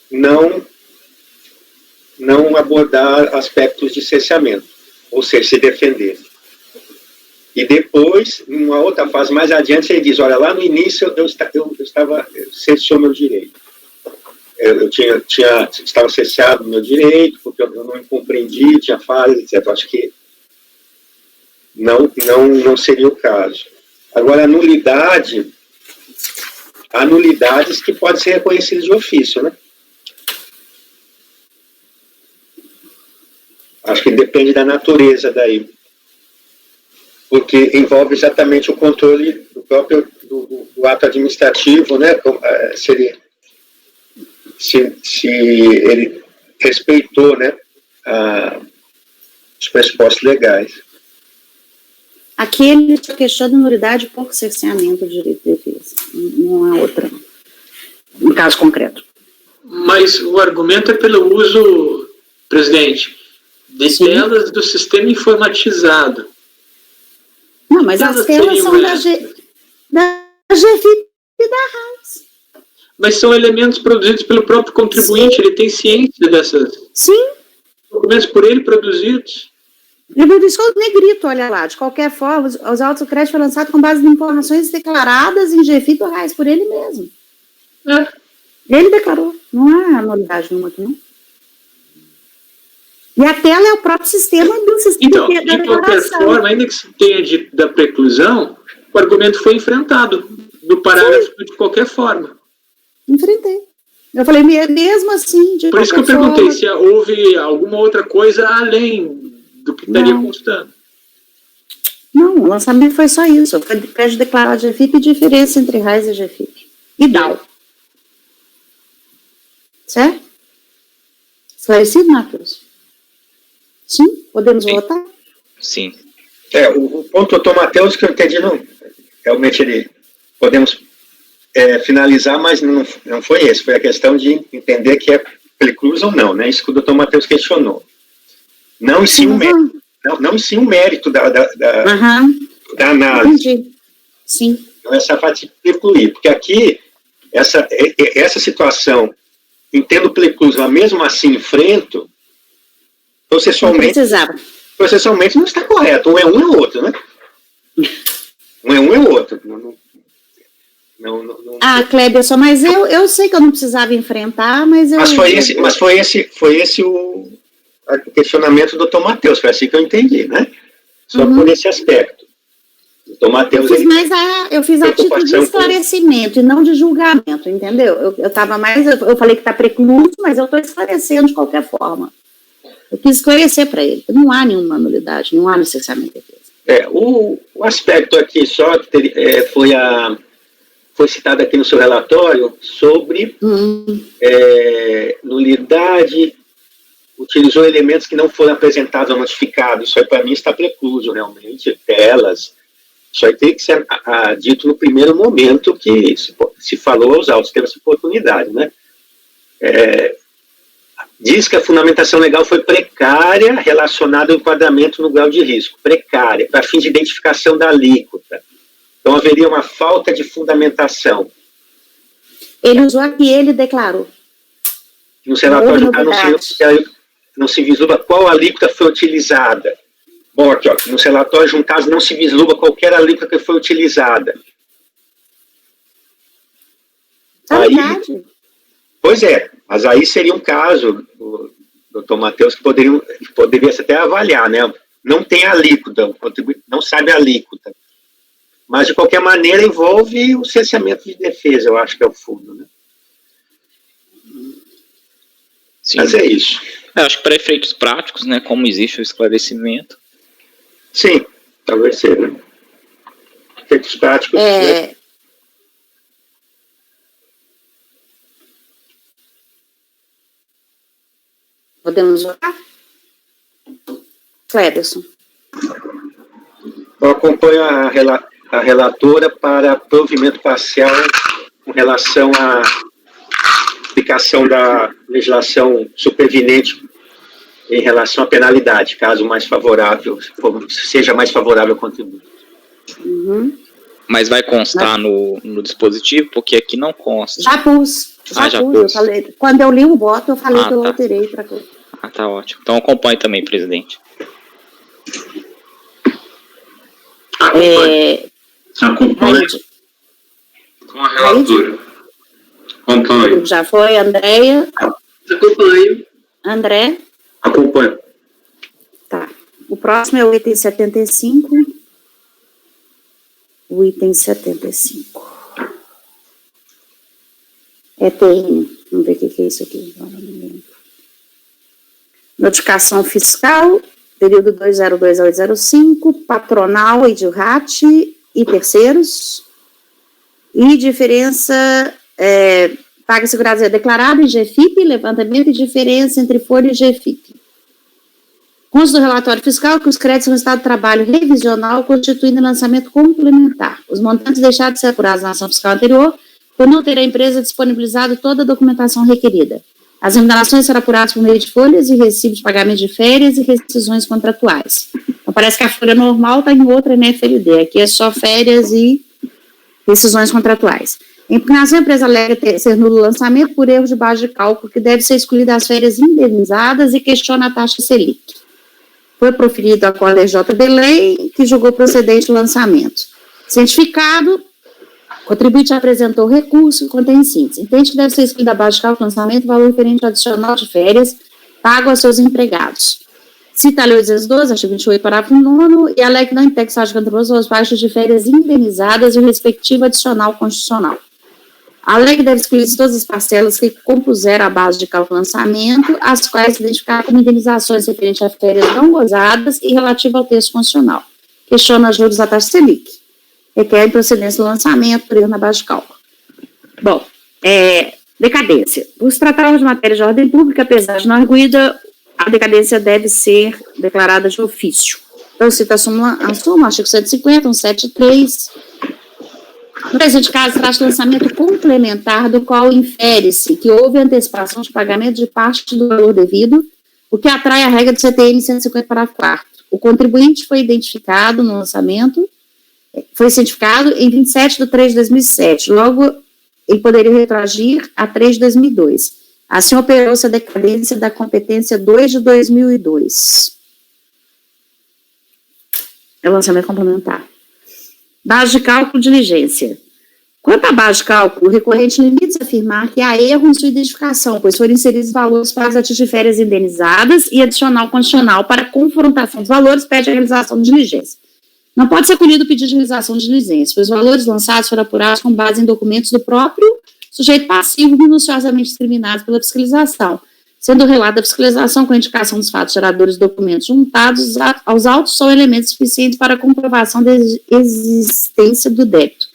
não abordar aspectos de cerceamento, ou seja, se defender. E depois, em uma outra fase mais adiante, ele diz, olha, lá no início eu cerceou meu direito. Eu estava cerceado do meu direito, porque eu não me compreendi, tinha falhas, etc. Eu acho que não seria o caso. Agora, há nulidades que podem ser reconhecidas de ofício, né? Acho que depende da natureza daí. Porque envolve exatamente o controle do próprio do ato administrativo, né? Se ele respeitou, né, os pressupostos legais. Aqui ele questiona nulidade por cerceamento do direito de defesa, não há outra, no caso concreto. Mas o argumento é pelo uso, presidente, de Sim. telas do sistema informatizado. Não, mas as telas são da GFIP e da RAIS. Mas são elementos produzidos pelo próprio contribuinte, ele tem ciência dessas Sim. documentos por ele produzidos. Livro do escola negrito, olha lá, de qualquer forma, os autos do crédito foram lançados com base em informações declaradas em GFIP ou RAIS por ele mesmo. Ele declarou, não há nulidade nenhuma aqui, não. E a tela é o próprio sistema do sistema Então, da de qualquer declaração. forma, ainda que se tenha dito da preclusão, o argumento foi enfrentado do parágrafo de qualquer forma. Enfrentei. Eu falei, mesmo assim, de Por isso que eu qualquer perguntei forma, se houve alguma outra coisa além do que estaria Não. constando. Não, o lançamento foi só isso. Foi crédito declarado de GFIP e diferença entre RAIS e GFIP. E DAO. Certo? Esclarecido, Marcos? Sim? Podemos Sim. votar? Sim. O ponto do Dr. Matheus, que eu entendi, não, realmente ele podemos finalizar, mas não foi esse. Foi a questão de entender que é precluso ou não, né? Isso que o Dr. Matheus questionou. Não em si o mérito, não em si o mérito da análise. Entendi. Sim. Não essa parte de precluir, porque aqui essa situação, entendo precluso, mas mesmo assim enfrento, processualmente não está correto. Um é um e o outro, né? Um é um e o outro. Cleberson, mas eu sei que eu não precisava enfrentar, mas eu... Mas foi esse o questionamento do Dr. Matheus, foi assim que eu entendi, né? Só por esse aspecto. O Dr. Matheus... Eu fiz a título de esclarecimento e não de julgamento, entendeu? Eu falei que está precluso, mas eu estou esclarecendo de qualquer forma. Eu quis esclarecer para ele que não há nenhuma nulidade, não há necessariamente defesa. O aspecto aqui só foi citado aqui no seu relatório sobre nulidade, utilizou elementos que não foram apresentados ou notificados. Isso aí, para mim, está precluso, realmente, telas. Isso aí tem que ser dito no primeiro momento que se falou aos autos, teve essa oportunidade, né? Diz que a fundamentação legal foi precária relacionada ao enquadramento no grau de risco. Precária, para fins de identificação da alíquota. Então, haveria uma falta de fundamentação. Ele usou aqui, ele declarou. No relatório não se vislumbra qual alíquota foi utilizada. Bom, aqui, ó, no relatório juntado não se vislumbra qualquer alíquota que foi utilizada. Verdade. Pois é, mas aí seria um caso, o Dr. Matheus, que poderia até avaliar, né? Não tem alíquota, o contribuinte não sabe a alíquota. Mas, de qualquer maneira, envolve o cerceamento de defesa, eu acho que é o fundo, né? Sim. Mas é isso. Eu acho que para efeitos práticos, né, como existe o esclarecimento. Sim, talvez seja. Efeitos práticos. Né? Podemos votar? Cleberson. Eu acompanho a relatora para provimento parcial com relação à aplicação da legislação superveniente em relação à penalidade, caso mais favorável, seja mais favorável ao contribuinte. Mas vai constar no dispositivo, porque aqui não consta. Já pus. Já pus. Eu falei, quando eu li o voto, eu falei que eu tá. alterei para que. Tá ótimo. Então acompanhe também, presidente. Acompanhe com a relatora. Acompanhe. Já foi, Andréia? Acompanho. André? Acompanhe. Tá. O próximo é o item 75. O item 75. Tem. Vamos ver o que é isso aqui. Notificação fiscal, período 202 a 805, patronal e de RAT e terceiros. E diferença, paga segurada declarada em GFIP, levantamento e diferença entre folha e GFIP. Consta do relatório fiscal que os créditos são estado de trabalho revisional, constituindo lançamento complementar. Os montantes deixados de ser apurados na ação fiscal anterior, por não ter a empresa disponibilizado toda a documentação requerida. As remunerações serão apuradas por meio de folhas e recibos de pagamento de férias e rescisões contratuais. Então, parece que a folha normal está em outra NFLD. Aqui é só férias e rescisões contratuais. Em impugnação, a empresa alega ser nulo lançamento por erro de base de cálculo, que deve ser excluída as férias indenizadas e questiona a taxa Selic. Foi proferido a CODEJ de lei, que julgou procedente o lançamento. Cientificado, o contribuinte apresentou recurso, contém síntese. Entende que deve ser excluído da base de cálculo do lançamento o valor referente adicional de férias pago aos seus empregados. Cita a Lei 812, artigo 28, parágrafo 9º, e alega que não integra o de contribuição aos baixos de férias indenizadas e o respectivo adicional constitucional. A lei deve excluir todas as parcelas que compuseram a base de cálculo do lançamento, as quais se identificaram como indenizações referentes a férias não gozadas e relativa ao texto constitucional. Questiona os juros da taxa Selic. Requer a improcedência do lançamento por erro na base de cálculo. Bom, decadência. Por se tratar de matéria de ordem pública, apesar de não arguida, a decadência deve ser declarada de ofício. Então, cita a súmula, artigo 150, 173. No presente caso, trata de lançamento complementar, do qual infere-se que houve antecipação de pagamento de parte do valor devido, o que atrai a regra do CTN 150, parágrafo 4º. O contribuinte foi identificado no lançamento, foi cientificado em 27/3/2007. Logo, ele poderia retroagir a 3/2002. Assim, operou-se a decadência da competência 2/2002. É o lançamento complementar. Base de cálculo de diligência. Quanto à base de cálculo, o recorrente limita-se a afirmar que há erro em sua identificação, pois foram inseridos valores para as de férias indenizadas e adicional condicional para confrontação dos valores, pede a realização de diligência. Não pode ser acolhido o pedido de realização de diligência, pois os valores lançados foram apurados com base em documentos do próprio sujeito passivo minuciosamente discriminados pela fiscalização, sendo o relato da fiscalização com a indicação dos fatos geradores de documentos juntados aos autos são elementos suficientes para a comprovação da existência do débito.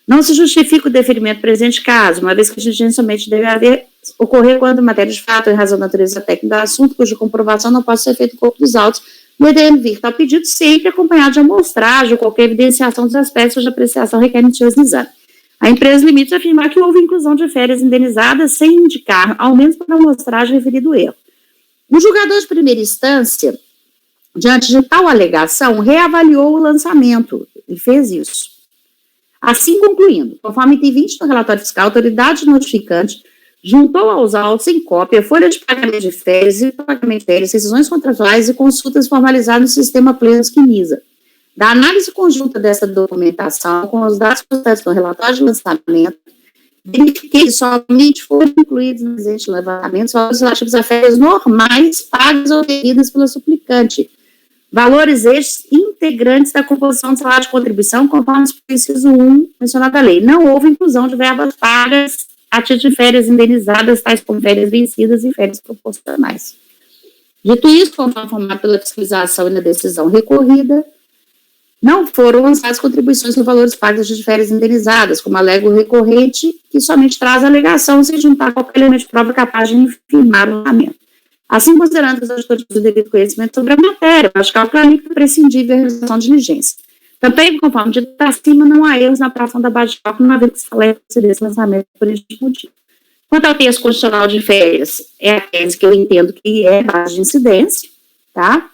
Não se justifica o deferimento presente caso, uma vez que diligencialmente deve ocorrer quando matéria de fato, em razão da natureza técnica do assunto, cuja comprovação não possa ser feita no corpo dos autos, podendo vir tal pedido sempre acompanhado de amostragem ou qualquer evidenciação dos aspectos de apreciação requerem de exame. A empresa limita a afirmar que houve inclusão de férias indenizadas sem indicar, ao menos para a amostragem referido erro. O julgador de primeira instância, diante de tal alegação, reavaliou o lançamento. Ele fez isso. Assim, concluindo, conforme item 20 do relatório fiscal, a autoridade notificante juntou aos autos em cópia folha de pagamento de férias e pagamento de férias, decisões contratuais e consultas formalizadas no sistema Plenos Quinisa. Da análise conjunta dessa documentação, com os dados constantes no relatório de lançamento, verifiquei que somente foram incluídos no presente levantamento os valores relativos a férias normais pagas ou devidas pela suplicante. Valores estes integrantes da composição do salário de contribuição, conforme o inciso 1 mencionado da lei. Não houve inclusão de verbas pagas a título de férias indenizadas, tais como férias vencidas e férias proporcionais. Dito isso, conforme informado pela fiscalização e na decisão recorrida, não foram lançadas contribuições no valores pagos de férias indenizadas, como alega o recorrente, que somente traz a alegação sem juntar qualquer elemento de prova capaz de infirmar o lançamento. Assim, considerando que os auditores do devido conhecimento sobre a matéria, acho que é imprescindível a realização de diligência. Também, conforme dito acima, não há erros na aprovação da base de cálculo, uma vez que se fala esse lançamento por este motivo. Quanto ao texto constitucional de férias, é a tese que eu entendo que é base de incidência, tá?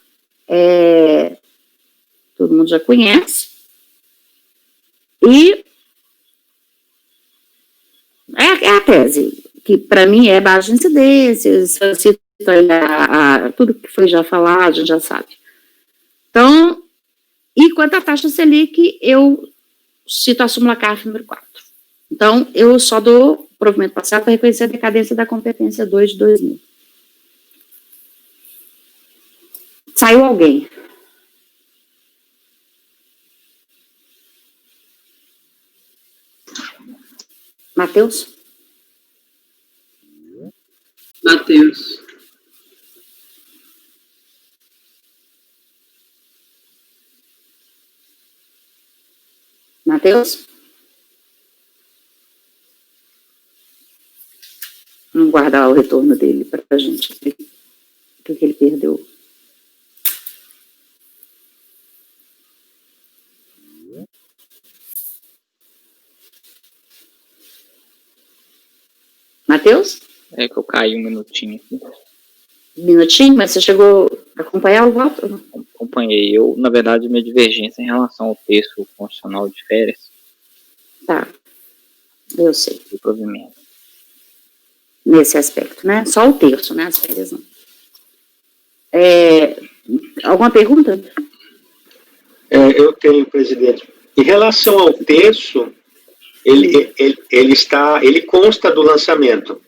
Todo mundo já conhece. E é a tese, que para mim é baixa incidência, se eu cito tudo que foi já falado, a gente já sabe. Então, e quanto à taxa Selic, eu cito a súmula CARF número 4. Então, eu só dou provimento parcial para reconhecer a decadência da competência 2 de 2000. Saiu alguém? Matheus? Matheus. Matheus? Vamos guardar o retorno dele para a gente ver o que ele perdeu. Matheus? É que eu caí um minutinho aqui. Um minutinho, mas você chegou a acompanhar o voto? Acompanhei. Eu, na verdade, minha divergência em relação ao texto constitucional de férias. Tá, eu sei. Do provimento. Nesse aspecto, né? Só o terço, né? As férias não. Alguma pergunta? Eu tenho, presidente. Em relação ao terço, ele consta do lançamento.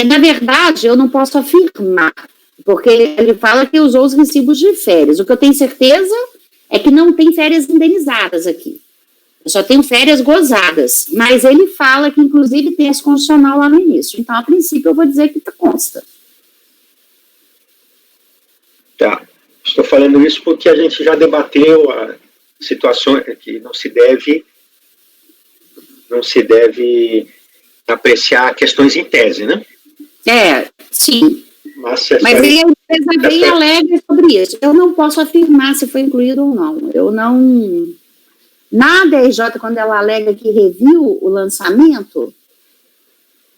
Na verdade, eu não posso afirmar, porque ele fala que usou os recibos de férias. O que eu tenho certeza é que não tem férias indenizadas aqui. Eu só tenho férias gozadas. Mas ele fala que, inclusive, tem esse constitucional lá no início. Então, a princípio, eu vou dizer que consta. Tá. Estou falando isso porque a gente já debateu a situação que não se deve apreciar questões em tese, né? Sim. Mas ele é bem alegre sobre isso. Eu não posso afirmar se foi incluído ou não. Eu não... Na DRJ, quando ela alega que reviu o lançamento,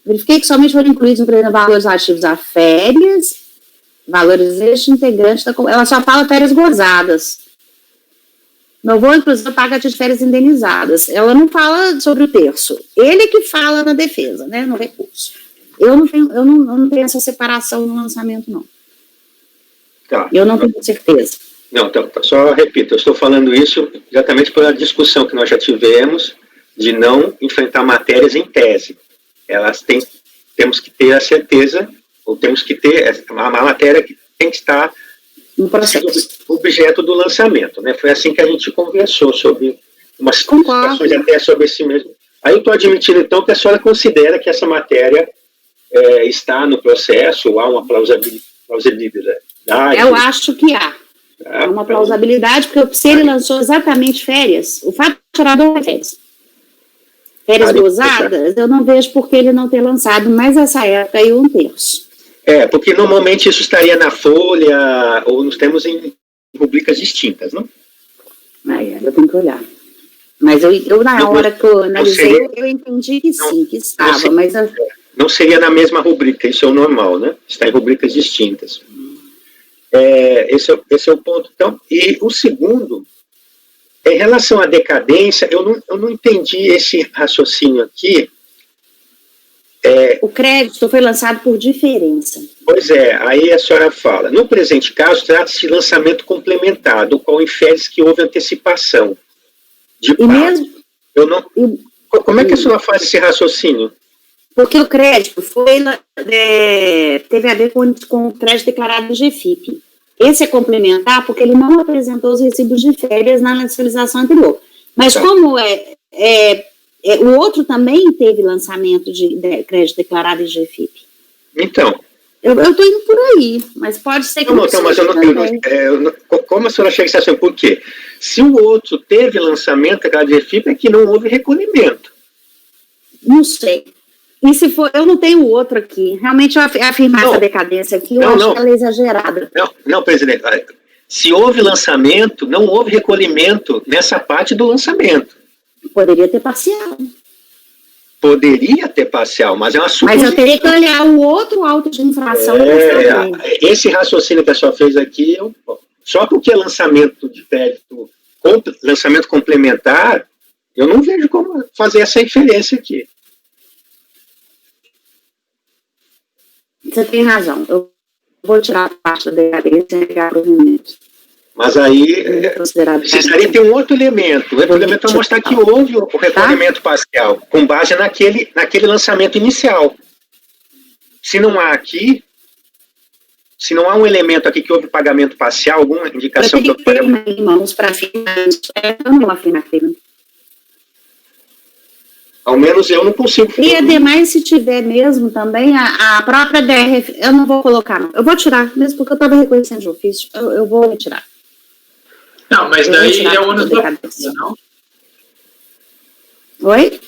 verifiquei que somente foram incluídos, por exemplo, valores ativos a férias, valores integrantes da... Ela só fala férias gozadas. Não vou, inclusive, pagar de férias indenizadas. Ela não fala sobre o terço. Ele que fala na defesa, né, no recurso. Eu não tenho essa separação no lançamento, não. Tá. Eu não tenho certeza. Não, então, só repito, eu estou falando isso exatamente pela discussão que nós já tivemos de não enfrentar matérias em tese. Temos que ter a certeza, ou temos que ter a matéria que tem que estar no processo, objeto do lançamento, né? Foi assim que a gente conversou sobre umas situações até sobre esse mesmo. Aí eu estou admitindo, então, que a senhora considera que essa matéria está no processo, ou há uma plausibilidade? Eu acho que há. É uma plausibilidade, porque se ele lançou exatamente férias, o fato de tirador é férias gozadas, eu não vejo por que ele não ter lançado mais essa época aí um terço. Porque normalmente isso estaria na folha, ou nós temos em rubricas distintas, não? Eu tenho que olhar. Mas eu na hora que eu analisei, eu entendi que sim, que estava, mas... Não seria na mesma rubrica, isso é o normal, né? Está em rubricas distintas. Esse é o ponto. Então, e o segundo, em relação à decadência, eu não entendi esse raciocínio aqui. O crédito foi lançado por diferença. Pois aí a senhora fala, no presente caso, trata-se de lançamento complementar, do qual infere-se que houve antecipação de prazo. Como é que a senhora faz esse raciocínio? Porque o crédito teve a ver com o crédito declarado do GFIP. Esse é complementar porque ele não apresentou os recibos de férias na nacionalização anterior. Mas como o outro também teve lançamento de crédito declarado de GFIP. Então. Eu estou indo por aí, mas pode ser que mas como a senhora chega a essa situação? Por quê? Se o outro teve lançamento declarado de GFIP, é que não houve recolhimento. Não sei. E se for, eu não tenho o outro aqui. Realmente, eu afirmar essa decadência aqui, eu acho que ela é exagerada. Não, presidente. Se houve lançamento, não houve recolhimento nessa parte do lançamento. Poderia ter parcial. Poderia ter parcial, mas é uma suposição. Mas eu teria que olhar o outro auto de infração. Esse raciocínio que a senhora fez aqui, só porque é lançamento de crédito lançamento complementar, eu não vejo como fazer essa inferência aqui. Você tem razão. Eu vou tirar a parte da decadência e negar provimento. Mas aí precisaria ter um outro elemento. O elemento vai mostrar que houve o recolhimento parcial, com base naquele lançamento inicial. Se não há aqui, se não há um elemento aqui que houve pagamento parcial, alguma indicação que houve pagamento. Irmãos, para afinar isso, não afinar aquilo. Ao menos eu não consigo. E ademais, se tiver mesmo também, a própria DRF, eu não vou colocar, não. Eu vou tirar, mesmo porque eu estava reconhecendo de ofício, eu vou retirar. Não, mas daí é o ônus da prova, não? Oi?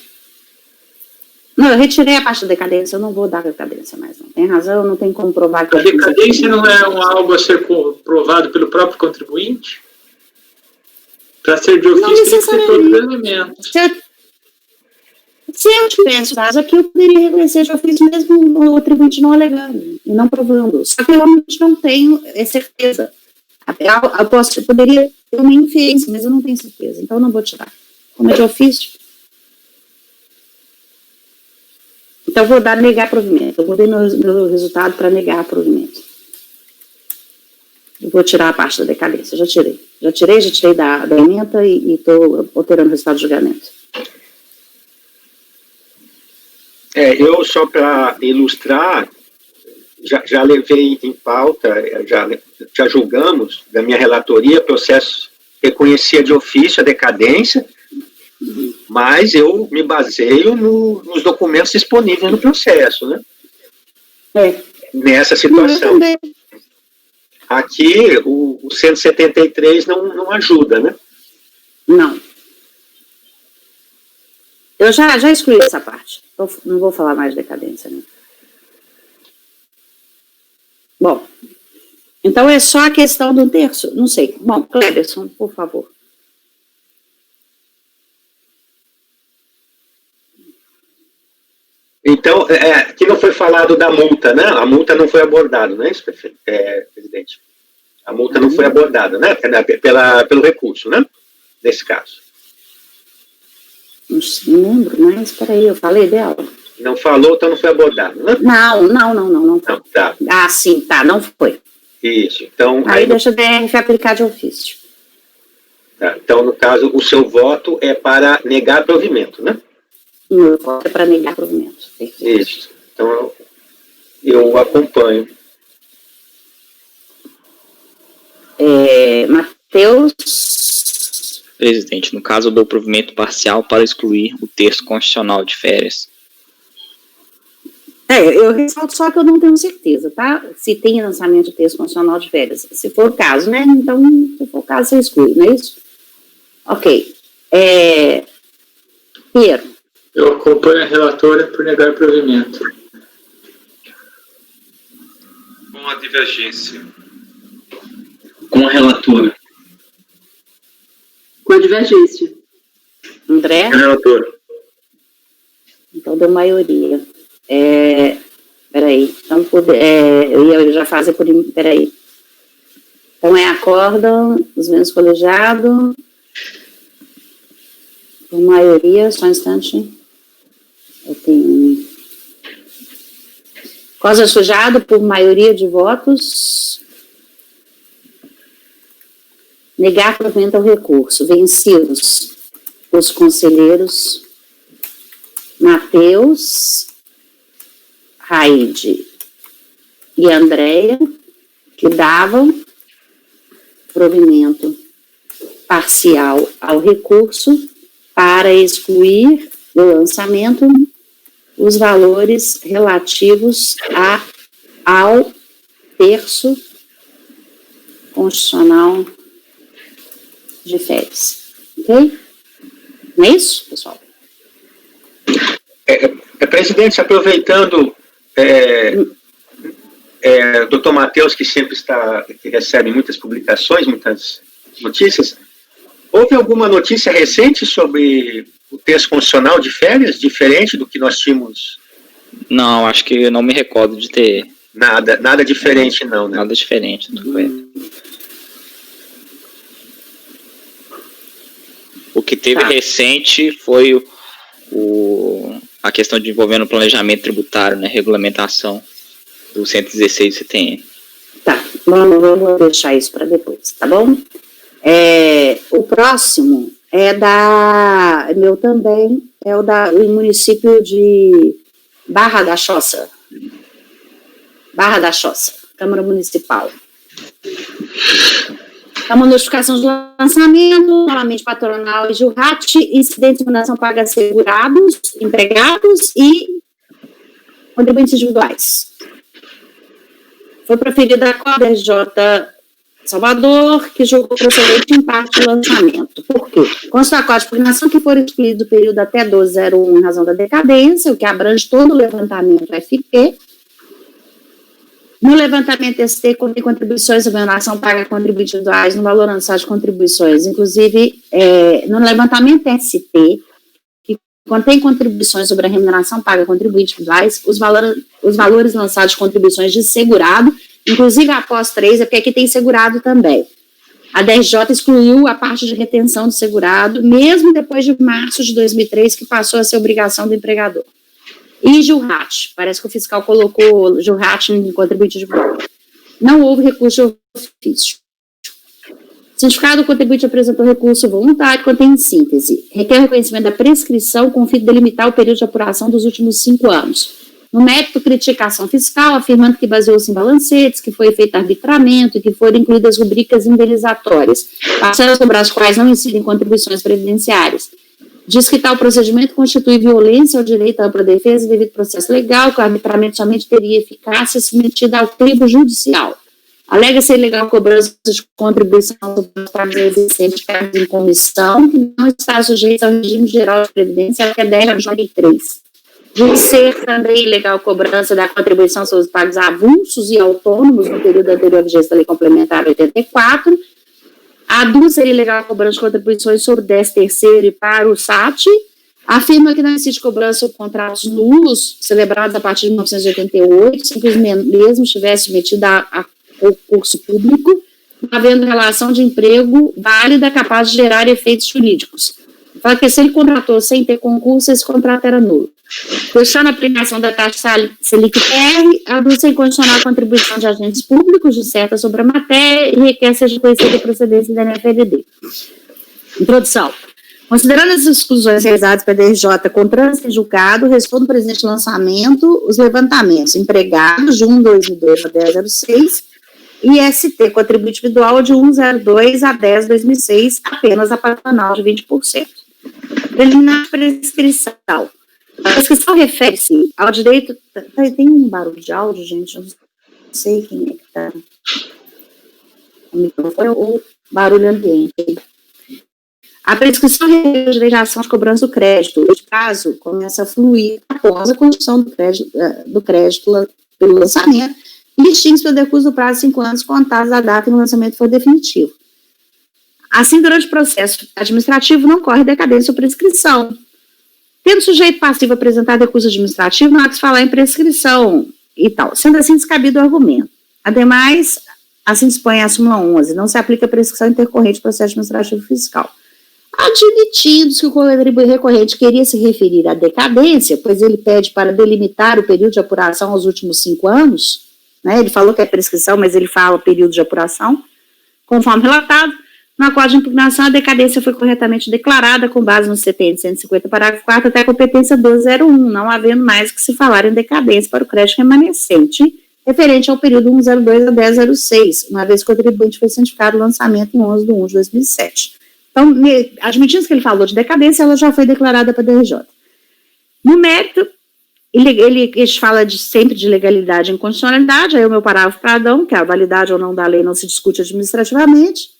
Não, eu retirei a parte da decadência, eu não vou dar decadência mais, não. Tem razão, não tem como provar que a decadência não é algo a ser provado pelo próprio contribuinte? Para ser de ofício, tem que ser todos os elementos. Se eu tivesse caso aqui, eu poderia reconhecer de ofício mesmo o contribuinte não alegando e não provando. Só que eu realmente não tenho certeza. Eu poderia ter uma inferência, mas eu não tenho certeza, então eu não vou tirar. Como é de ofício? Então eu vou negar provimento. Eu mudei meu resultado para negar provimento. Eu vou tirar a parte da decadência. Já tirei da ementa e estou alterando o resultado do julgamento. Eu, só para ilustrar, já levei em pauta, já julgamos, da minha relatoria, processo reconhecia de ofício a decadência, mas eu me baseio nos documentos disponíveis no processo, né? Nessa situação. Aqui, o 173 não ajuda, né? Não. Eu já excluí essa parte. Não vou falar mais de decadência, né? Bom, então é só a questão do terço? Não sei. Bom, Cleberson, por favor. Então, aqui não foi falado da multa, né? A multa não foi abordada, não é isso, presidente? A multa não foi abordada, né? Pelo recurso, né? Nesse caso. Não lembro, mas peraí, eu falei dela. Não falou, então não foi abordado, né? Não foi. Não, tá. Ah, sim, tá, não foi. Isso, então... Aí deixa a DRF aplicar de ofício. Tá, então, no caso, o seu voto é para negar provimento, né? Meu voto é para negar provimento. Isso, então eu acompanho. Matheus... Presidente, no caso, eu dou provimento parcial para excluir o terço constitucional de férias. Eu ressalto só que eu não tenho certeza, tá? Se tem lançamento de terço constitucional de férias. Se for o caso, né? Então, se for o caso, você exclui, não é isso? Ok. Piero. Eu acompanho a relatora por negar provimento. Com a divergência. Com a relatora. Com a divergência. André? Relator. Então, deu maioria. Peraí. Então, eu já faço por... Peraí. Então, acórdão, os menos colegiados. Por maioria, só um instante. Eu tenho... Cosa sujado por maioria de votos... Negar provimento ao recurso. Vencidos os conselheiros Matheus, Raide e Andréia, que davam provimento parcial ao recurso para excluir do lançamento os valores relativos ao terço constitucional de férias. Ok? Não é isso, pessoal? Presidente, aproveitando, doutor Matheus, que sempre que recebe muitas publicações, muitas notícias, houve alguma notícia recente sobre o texto constitucional de férias, diferente do que nós tínhamos? Não, acho que eu não me recordo de ter. Nada diferente, não, né? Nada diferente, tudo bem. O que teve recente foi a questão de envolvendo o planejamento tributário, né, regulamentação do 116 do CTN. Tá, vamos deixar isso para depois, tá bom? O próximo meu também, é o município de Barra da Choça, Câmara Municipal. Uma notificação de lançamento, novamente patronal e Jurrat, incidente de imunização paga a segurados, empregados e contribuintes individuais. Foi proferida a CODRJ Salvador, que julgou procedente em parte do lançamento. Por quê? Consta a código de pugnação que for excluído do período até 12/01 em razão da decadência, o que abrange todo o levantamento FP. No levantamento ST, contém contribuições sobre remuneração paga a contribuintes individuais no valor anunciado de contribuições. Inclusive, no levantamento ST, que contém contribuições sobre a remuneração paga a contribuintes individuais, os valores lançados de contribuições de segurado, inclusive após 3, porque aqui tem segurado também. A DRJ excluiu a parte de retenção do segurado, mesmo depois de março de 2003, que passou a ser obrigação do empregador. E Jurrat, parece que o fiscal colocou Jurrat em contribuinte individual. Não houve recurso de ofício. Certificado do contribuinte apresentou recurso voluntário, contém em síntese. Requer reconhecimento da prescrição com o fim de delimitar o período de apuração dos últimos 5 anos. No mérito, criticação fiscal, afirmando que baseou-se em balancetes, que foi feito arbitramento e que foram incluídas rubricas indenizatórias, parcelas sobre as quais não incidem contribuições previdenciárias. Diz que tal procedimento constitui violência ao direito à ampla defesa e devido processo legal, que o arbitramento somente teria eficácia se metido ao crivo judicial. Alega ser ilegal cobrança de contribuição sobre os pagos existentes em comissão, que não está sujeito ao regime geral de previdência até 10/93. De ser também ilegal cobrança da contribuição sobre os pagos avulsos e autônomos no período anterior à vigência da Lei Complementar 84, aduz ser ilegal cobrança de contribuições sobre o 13º e para o SAT, afirma que não existe cobrança sobre contratos nulos celebrados a partir de 1988, sem que os mesmos tivessem submetido a concurso público, havendo relação de emprego válida capaz de gerar efeitos jurídicos. Fala que se ele contratou sem ter concurso, esse contrato era nulo. Questiona a aplicação da taxa Selic-R, aduz sem condicionar a contribuição de agentes públicos, disserta sobre a matéria e requer seja conhecida a procedência da NFLD. Introdução. Considerando as exclusões realizadas pela DRJ com trânsito em julgado, responde o presidente do lançamento os levantamentos empregados de 1/2002 a 10/06 e ST contribuinte individual de 1/02 a 10/2006, apenas a patronal de 20%. Preliminar prescrição. A prescrição refere-se ao direito... Tem um barulho de áudio, gente? Eu não sei quem é que está... O microfone ou barulho ambiente. A prescrição refere ao direito de ação de cobrança do crédito. O prazo começa a fluir após a condição do crédito pelo lançamento e extingue-se pelo decurso do prazo de 5 anos contados da data em que o lançamento for definitivo. Assim, durante o processo administrativo, não corre decadência ou prescrição. Tendo o sujeito passivo apresentar recurso administrativo, não há que se falar em prescrição e tal. Sendo assim, descabido o argumento. Ademais, assim dispõe a súmula 11, não se aplica a prescrição intercorrente do processo administrativo fiscal. Admitindo que o contribuinte recorrente queria se referir à decadência, pois ele pede para delimitar o período de apuração aos últimos 5 anos, né, ele falou que é prescrição, mas ele fala período de apuração, conforme relatado, no acordo de impugnação, a decadência foi corretamente declarada com base no CTN 150, parágrafo 4, até a competência 1201, não havendo mais que se falar em decadência para o crédito remanescente, referente ao período 1/02 a 10/06, uma vez que o contribuinte foi cientificado o lançamento em 11/1 de 2007. Então, admitindo que ele falou de decadência, ela já foi declarada para a DRJ. No mérito, ele fala sempre de legalidade e inconstitucionalidade, aí o meu parágrafo padrão, que a validade ou não da lei não se discute administrativamente.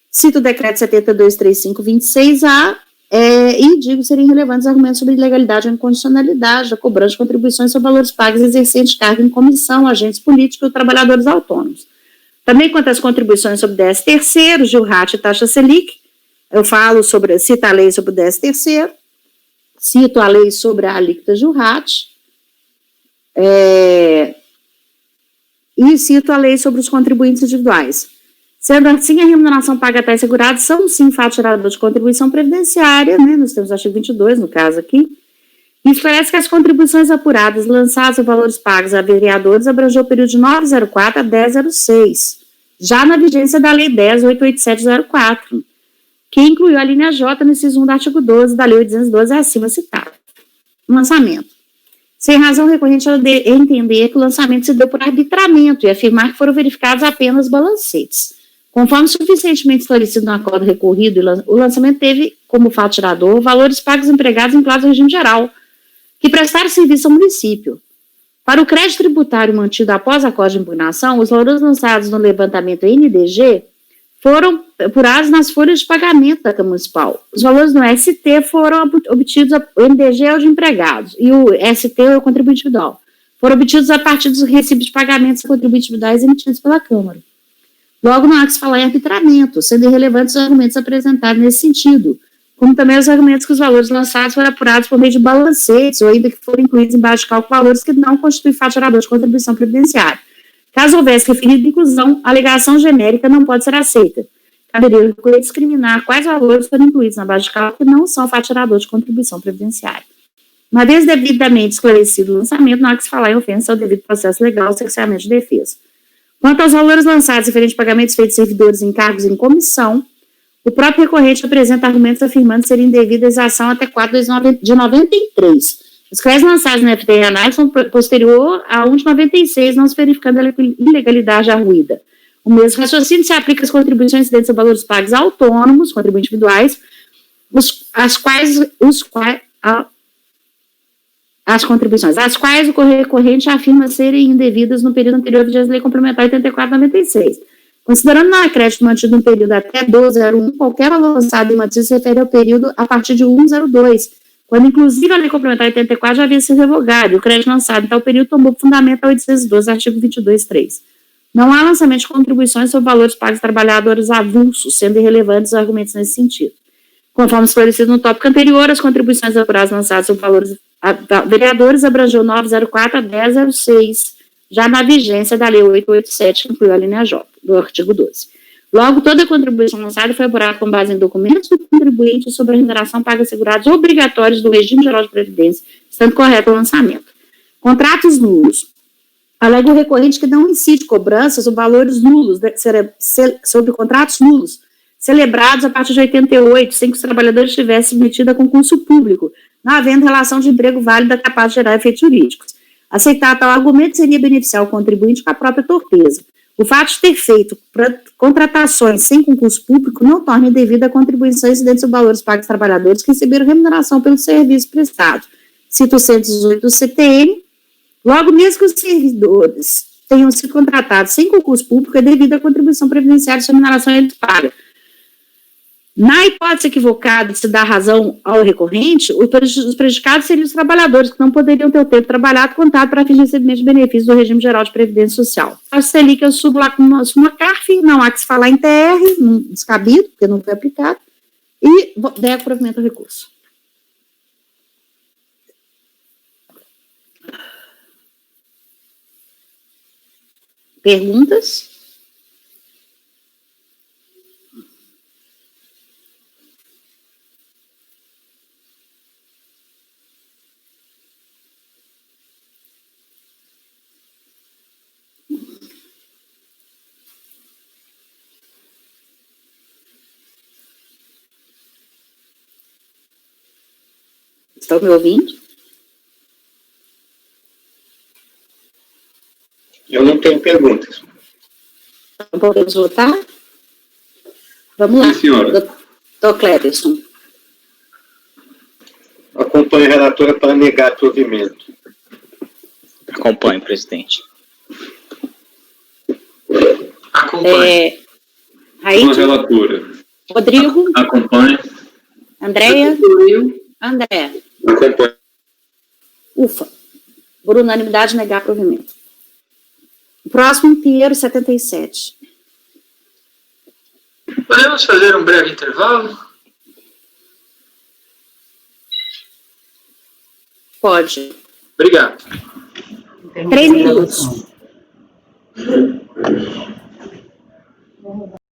Cito o decreto 7235/26A e digo serem relevantes argumentos sobre ilegalidade ou inconstitucionalidade da cobrança de contribuições sobre valores pagos exercentes de cargo em comissão, agentes políticos e trabalhadores autônomos. Também quanto às contribuições sobre o 13º, Jurrat e taxa Selic, eu falo sobre, cito a lei sobre o 13º, cito a lei sobre a alíquota Jurrat, e cito a lei sobre os contribuintes individuais. Sendo assim, a remuneração paga a tais segurados são, sim, fato gerador de contribuição previdenciária, né, nós temos o artigo 22, no caso aqui, e esclarece que as contribuições apuradas, lançadas ou valores pagos a vereadores abrangeu o período de 904 a 1006, já na vigência da Lei 10.88704, que incluiu a linha J no inciso 1 do artigo 12 da Lei 812 acima citada. Lançamento. Sem razão recorrente ela entender que o lançamento se deu por arbitramento e afirmar que foram verificados apenas balancetes. Conforme suficientemente esclarecido no acordo recorrido, o lançamento teve como fato gerador valores pagos empregados vinculados ao regime geral, que prestaram serviço ao município. Para o crédito tributário mantido após acordo de impugnação, os valores lançados no levantamento NDG foram apurados nas folhas de pagamento da Câmara Municipal. Os valores no ST foram obtidos, o NDG é o de empregados, e o ST é o contribuinte individual. Foram obtidos a partir dos recibos de pagamentos a contribuintes individuais emitidos pela Câmara. Logo, não há que se falar em arbitramento, sendo irrelevantes os argumentos apresentados nesse sentido, como também os argumentos que os valores lançados foram apurados por meio de balancetes, ou ainda que foram incluídos em base de cálculo valores que não constituem fato gerador de contribuição previdenciária. Caso houvesse referida inclusão, a alegação genérica não pode ser aceita. Caberia discriminar quais valores foram incluídos na base de cálculo que não são fato gerador de contribuição previdenciária. Uma vez devidamente esclarecido o lançamento, não há que se falar em ofensa ao devido processo legal ou cerceamento de defesa. Quanto aos valores lançados referentes a pagamentos feitos a servidores em cargos em comissão, o próprio recorrente apresenta argumentos afirmando ser indevida a exação até 4 de 93. Os créditos lançados no FTE são posterior a 1 de 96, não se verificando a ilegalidade arruída. O mesmo raciocínio se aplica às contribuições incidentes a valores pagos a autônomos, contribuintes individuais, as contribuições, as quais o recorrente afirma serem indevidas no período anterior à vigência da Lei Complementar 84/96. Considerando o crédito mantido no período até 12/01, qualquer valor lançado em mantido se refere ao período a partir de 1/02, quando inclusive a Lei Complementar 84 já havia sido revogada, e o crédito lançado em tal período tomou por fundamento a 812, artigo 22.3. Não há lançamento de contribuições sobre valores pagos a trabalhadores avulsos, sendo irrelevantes os argumentos nesse sentido. Conforme esclarecido no tópico anterior, as contribuições apuradas lançadas sobre valores a vereadores abrangeu 904 a 1006, já na vigência da Lei 887, que incluiu a linha J, do artigo 12. Logo, toda contribuição lançada foi apurada com base em documentos do contribuinte sobre a remuneração paga a segurados obrigatórios do regime geral de previdência, estando correto o lançamento. Contratos nulos. Alega o recorrente que não incide cobranças sobre valores nulos, sobre contratos nulos, celebrados a partir de 88, sem que os trabalhadores tivessem submetido a concurso público, não havendo relação de emprego válida capaz de gerar efeitos jurídicos. Aceitar tal argumento seria beneficiar o contribuinte com a própria torpeza. O fato de ter feito contratações sem concurso público não torna indevida a contribuição incidente sobre valores pagos aos trabalhadores que receberam remuneração pelo serviço prestado. Cito o 118 do CTN. Logo, mesmo que os servidores tenham sido contratados sem concurso público, é devida a contribuição previdenciária de remuneração e eles pagam. Na hipótese equivocada de se dar razão ao recorrente, os prejudicados seriam os trabalhadores que não poderiam ter o tempo trabalhado contado para fins de recebimento de benefícios do regime geral de previdência social. A Selic eu subo lá com uma CARF, não há que se falar em TR, descabido, porque não foi aplicado, e der provimento ao recurso. Perguntas? Estão me ouvindo? Eu não tenho perguntas. Então, podemos votar? Vamos lá. Sim, senhora. Doutor Cleberson. Acompanho a relatora para negar provimento. Acompanho, presidente. Acompanho. Com a Raíssa, relatora. Rodrigo, Acompanho. Andréia, André. Acompanho. Ufa. Por unanimidade, negar provimento. Próximo, Pinheiro, 77. Podemos fazer um breve intervalo? Pode. Obrigado. 3 minutos.